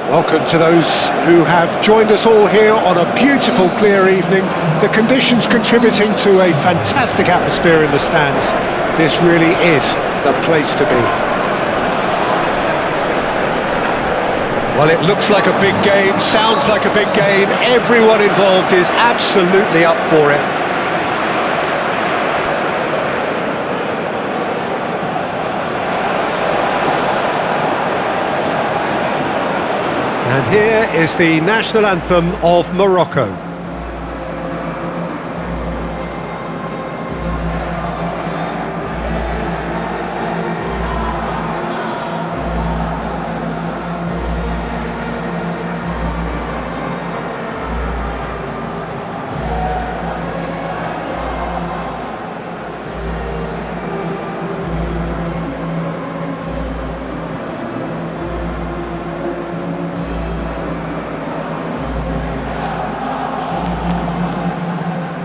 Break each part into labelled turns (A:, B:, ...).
A: Welcome to those who have joined us all here on a beautiful, clear evening. The conditions contributing to a fantastic atmosphere in the stands. This really is the place to be. Well, it looks like a big game, sounds like a big game. Everyone involved is absolutely up for it. And here is the national anthem of Morocco.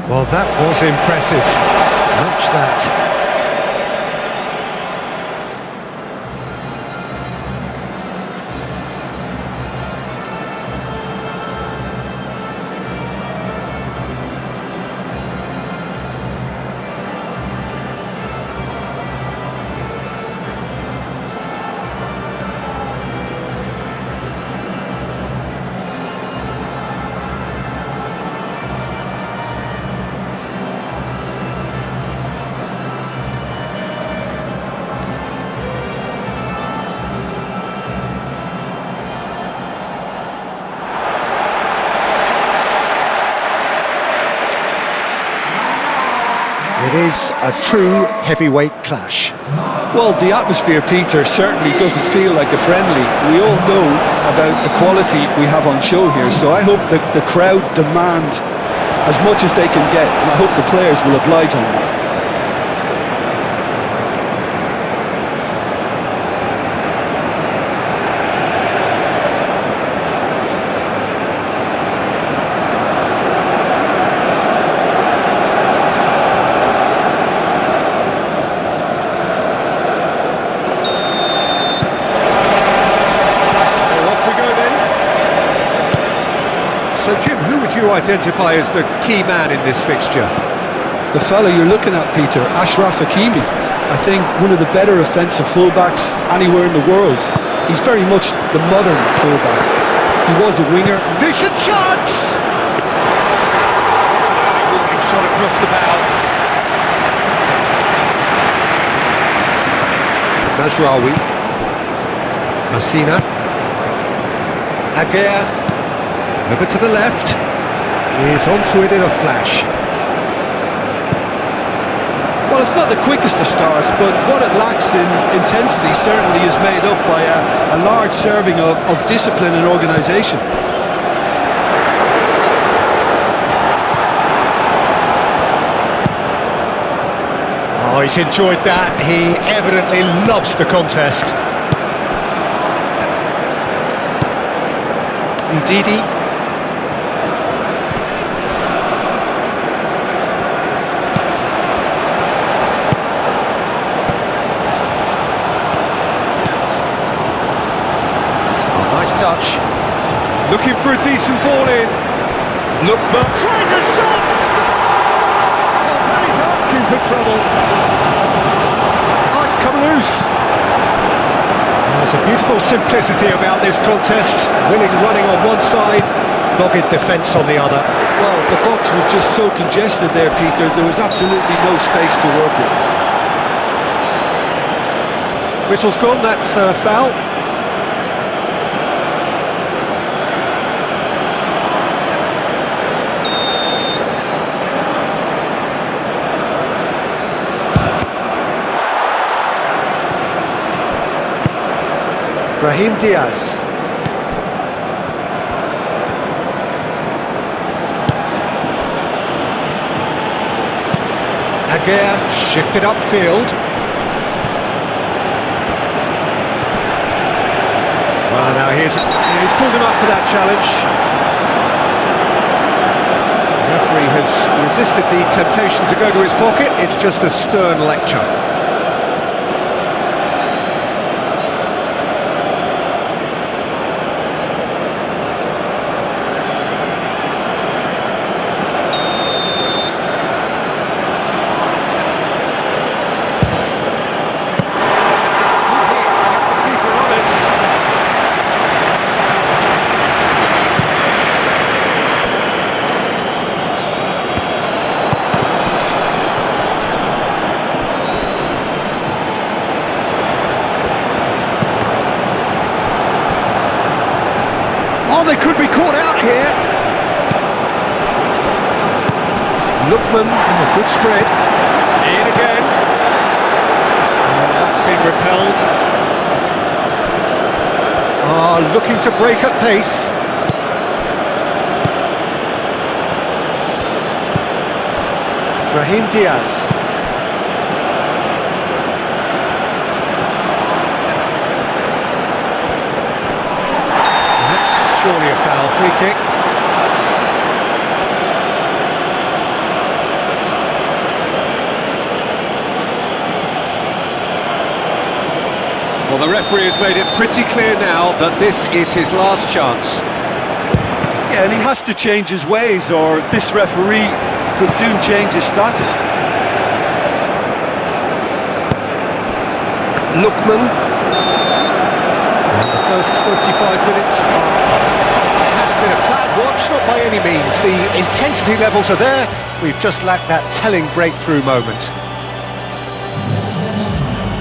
A: Well, that was impressive. Watch that. It is a true heavyweight clash.
B: Well, the atmosphere, Peter, certainly doesn't feel like a friendly. We all know about the quality we have on show here, so I hope that the crowd demand as much as they can get, and I hope the players will oblige on that.
A: So, Jim, who would you identify as the key man in this fixture?
B: The fella you're looking at, Peter, Ashraf Hakimi. I think one of the better offensive fullbacks anywhere in the world. He's very much the modern fullback. He was a winger.
A: Decent chance! There's an early warning shot across the bow. Mazraoui. Masina. Aguirre. Over to the left, he's onto it in a flash.
B: Well, it's not the quickest of starts, but what it lacks in intensity certainly is made up by a large serving of discipline and organisation.
A: Oh, he's enjoyed that. He evidently loves the contest. Ndidi. Nice touch. Looking for a decent ball in. Lookman tries a shot! Well, that is asking for trouble. Oh, it's come loose. There's a beautiful simplicity about this contest. Willing running on one side, dogged defence on the other.
B: Well, the box was just so congested there, Peter. There was absolutely no space to work with.
A: Whistle's gone, that's a foul. Brahim Diaz. Aguirre shifted upfield. Well, now he's pulled him up for that challenge. The referee has resisted the temptation to go to his pocket. It's just a stern lecture. Well, they could be caught out here. Lookman, oh, good spread. In again. That's been repelled. Looking to break at pace. Brahim Diaz. That's surely a foul, free kick. Well, the referee has made it pretty clear now that this is his last chance.
B: Yeah, and he has to change his ways, or this referee could soon change his status.
A: Lookman. The first 45 minutes it hasn't been a bad watch, not by any means. The intensity levels are there. We've just lacked that telling breakthrough moment.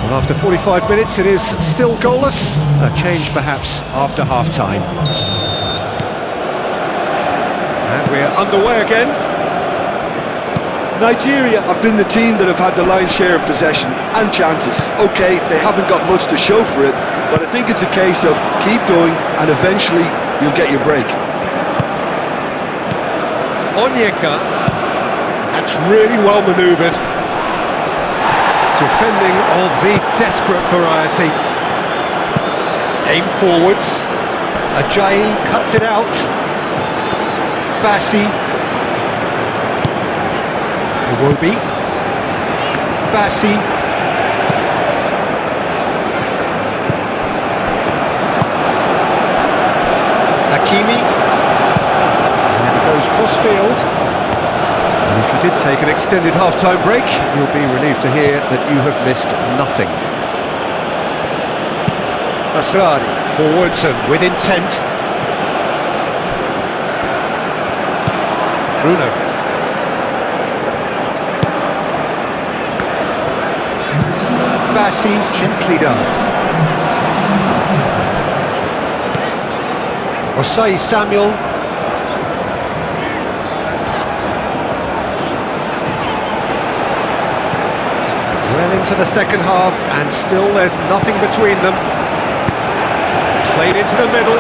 A: Well, after 45 minutes it is still goalless. A change perhaps after half-time. And we're underway again.
B: Nigeria have been the team that have had the lion's share of possession and chances. OK, they haven't got much to show for it, but I think it's a case of keep going and eventually you'll get your break.
A: Onyeka, that's really well manoeuvred. Defending of the desperate variety. Aim forwards. Ajayi cuts it out. Bassi. Iwobi. Bassi. Hakimi. And it goes cross-field. And if you did take an extended half-time break, you'll be relieved to hear that you have missed nothing. Masrari, forwards and with intent. Bruno. Bassi, gently done. Osai Samuel. Well into the second half, and still there's nothing between them. Played into the middle.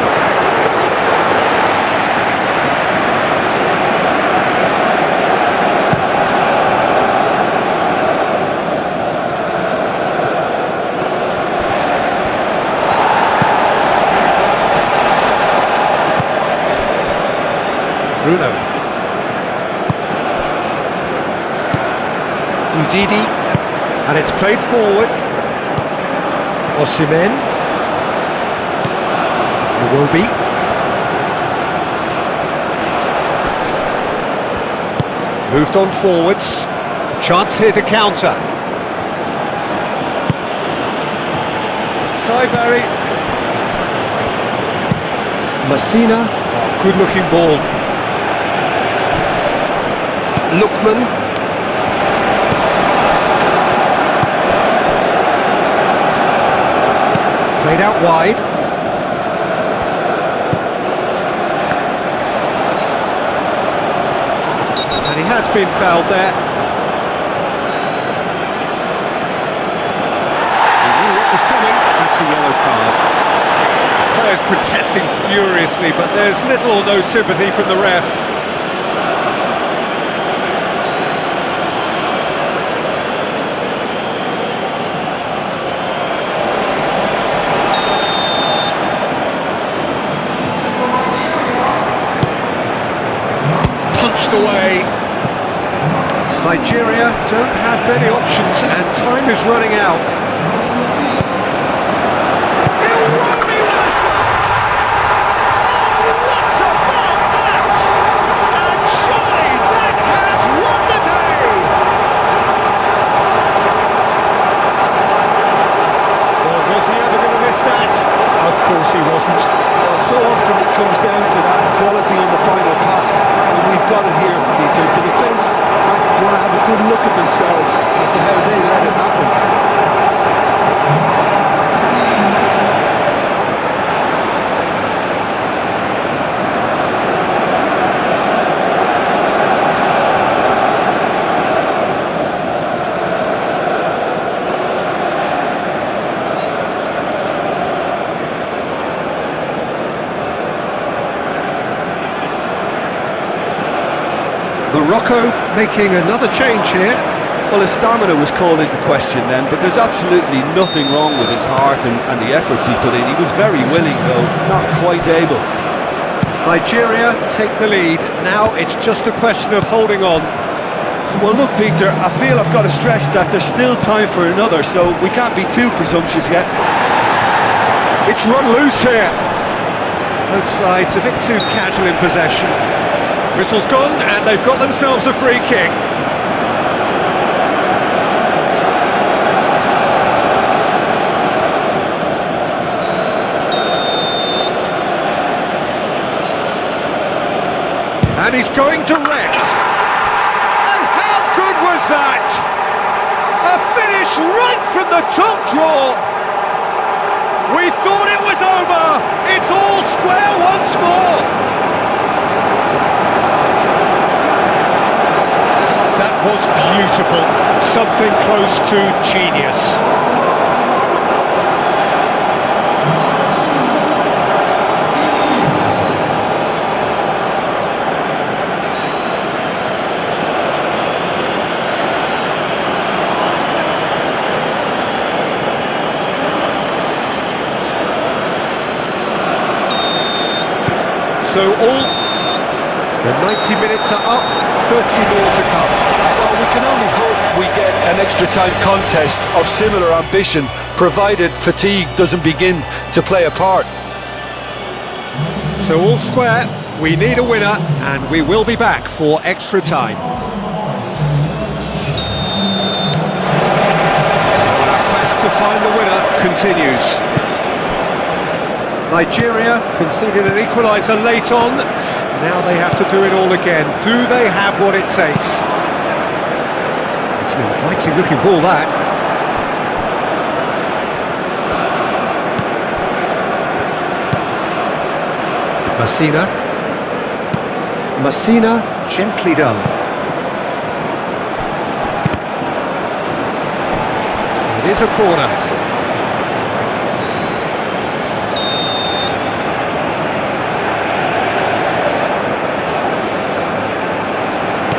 A: Bruno. Ndidi. And it's played forward. Osimhen. Iwobi. Moved on forwards. Chance here to counter. Saibari. Messina. Oh, good looking ball. Lookman. Played out wide. And he has been fouled there. He knew what was coming. That's a yellow card. Players protesting furiously, but there's little or no sympathy from the ref. Punched away. Nigeria don't have many options and time is running out. Iwobi with a shot! Oh, what about that? And surely that has won the day! Well, was he ever going to miss that? Of course he wasn't.
B: Well, so often it comes down to that quality on the final pass, and we've got it here, Peter. The defence might want to have a good look at themselves as to how they let it happen.
A: Morocco making another change here.
B: Well, his stamina was called into question then, but there's absolutely nothing wrong with his heart and the efforts he put in. He was very willing, though, not quite able.
A: Nigeria take the lead. Now it's just a question of holding on.
B: Well, look, Peter, I feel I've got to stress that there's still time for another, so we can't be too presumptuous yet.
A: It's run loose here. Both sides a bit too casual in possession. Whistle's gone, and they've got themselves a free kick. And he's going direct. And how good was that? A finish right from the top draw. We thought it was over. It's all square once more. That was beautiful. Something close to genius. So all the 90 minutes are up, 30 more to come.
B: Well, we can only hope we get an extra time contest of similar ambition, provided fatigue doesn't begin to play a part.
A: So all square, we need a winner, and we will be back for extra time. So our quest to find the winner continues. Nigeria conceded an equaliser late on. Now they have to do it all again. Do they have what it takes? It's an inviting looking ball, that. Messina, gently done. It is a corner.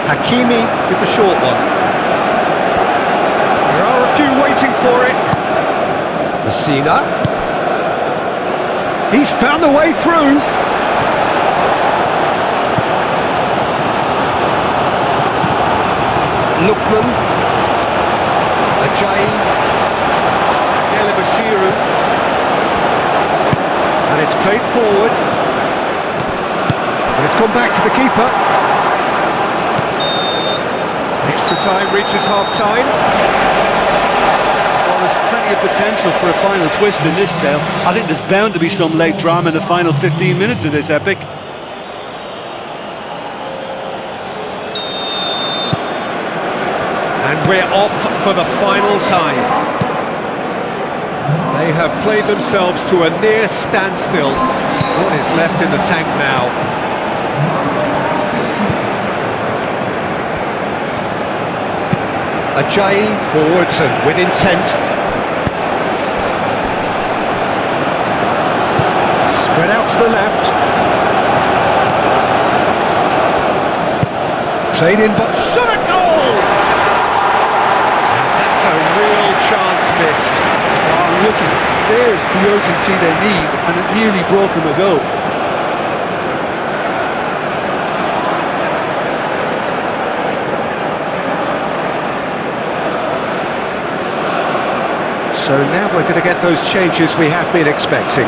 A: Hakimi with the short one. There are a few waiting for it. Messina. He's found the way through. Lookman. Ajayi. Delibashiru. And it's played forward. And it's gone back to the keeper. Extra time reaches half-time.
C: Well, there's plenty of potential for a final twist in this tale. I think there's bound to be some late drama in the final 15 minutes of this epic.
A: And we're off for the final time. They have played themselves to a near standstill. What is left in the tank now? Ajayi forwards and with intent. Spread out to the left. Played in, but shot a goal! That's a real chance missed.
B: Oh, look, there's the urgency they need, and it nearly brought them a goal.
A: So now we're going to get those changes we have been expecting.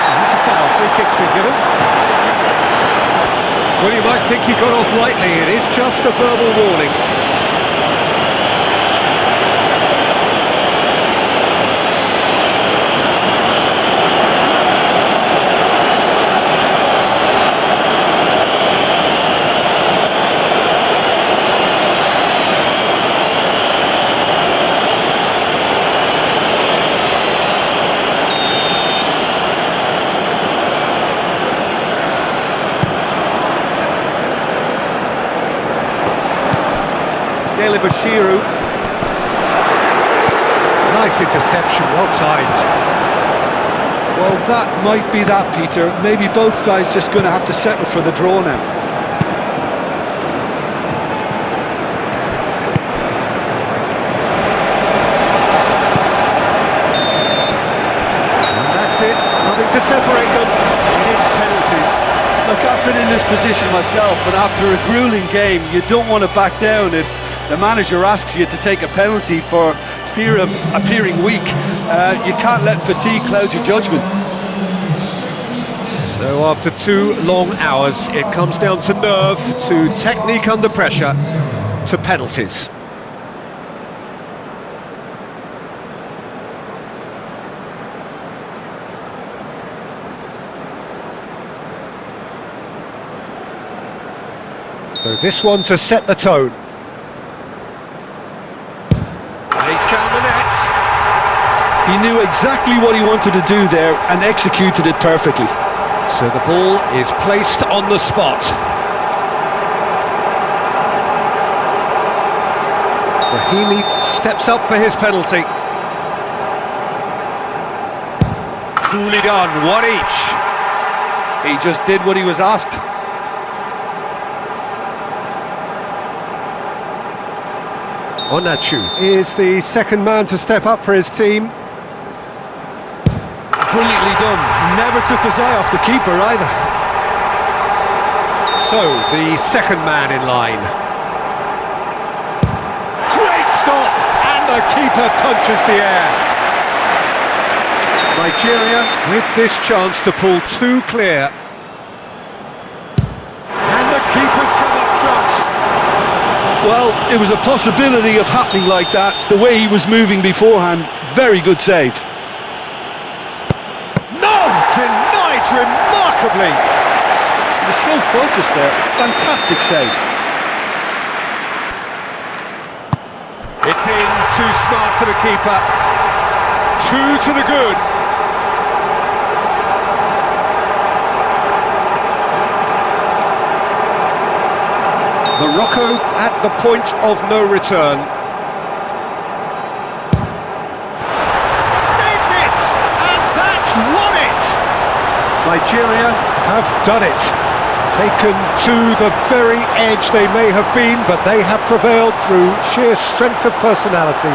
A: That's a foul, free kick's been given. Well, you might think he got off lightly, it is just a verbal warning. Delibashiru. Nice interception, well timed.
B: Well, that might be that, Peter. Maybe both sides just going to have to settle for the draw now.
A: And that's it, nothing to separate them. It's penalties.
C: Look, I've been in this position myself, and after a grueling game, you don't want to back down if the manager asks you to take a penalty for fear of appearing weak. You can't let fatigue cloud your judgment.
A: So after 2 long hours, it comes down to nerve, to technique under pressure, to penalties. So this one to set the tone. And he's found the net.
B: He knew exactly what he wanted to do there and executed it perfectly.
A: So the ball is placed on the spot. Rahimi steps up for his penalty. Coolly done, one each.
B: He just did what he was asked.
A: Onachu is the second man to step up for his team.
B: Brilliantly done. Never took his eye off the keeper either.
A: So, the second man in line. Great stop! And the keeper punches the air. Nigeria with this chance to pull 2 clear. And the keeper's come up trumps.
B: Well, it was a possibility of happening like that. The way he was moving beforehand, very good save.
A: Denied remarkably.
C: He was so focused there. Fantastic save.
A: It's in, too smart for the keeper. 2 to the good. Morocco at the point of no return. Saved it! And that's won it! Nigeria have done it. Taken to the very edge they may have been, but they have prevailed through sheer strength of personality.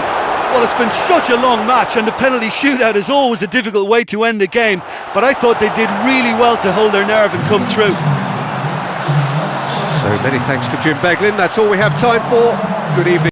C: Well, it's been such a long match, and the penalty shootout is always a difficult way to end the game, but I thought they did really well to hold their nerve and come through.
A: So many thanks to Jim Beglin. That's all we have time for. Good evening.